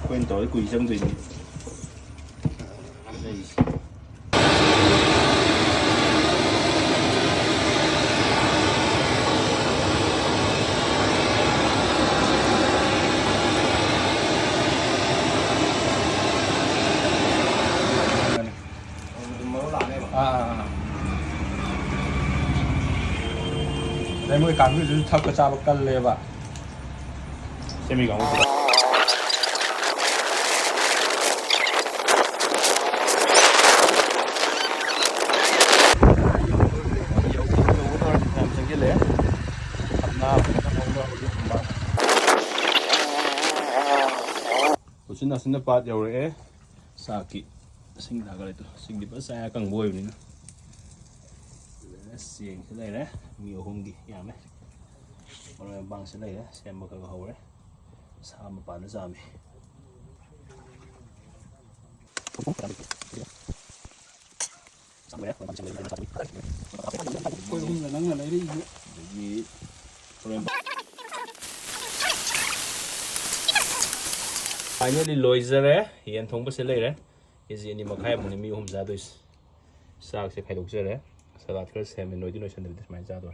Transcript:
quên tối quỳ trong bình đây đây mới cắn cái thập cái cha bạc cân lên vậy xem mình có Sinna pat yaure saki sing daga itu sing di saya kang boy ni sing selai re mi ohong gi ya me orang bang selai re sem ba ka ho re sama pa na sami sampai ya coi không là nắng là lấy đi gì anh đi lôi ra đấy hiện thông bớt sẽ lấy đấy cái gì nhưng mà khai một mình hôm ra tôi sạc sẽ khai đục ra đấy sau đó thì sẽ mình nói chuyện nói chuyện được mà ra rồi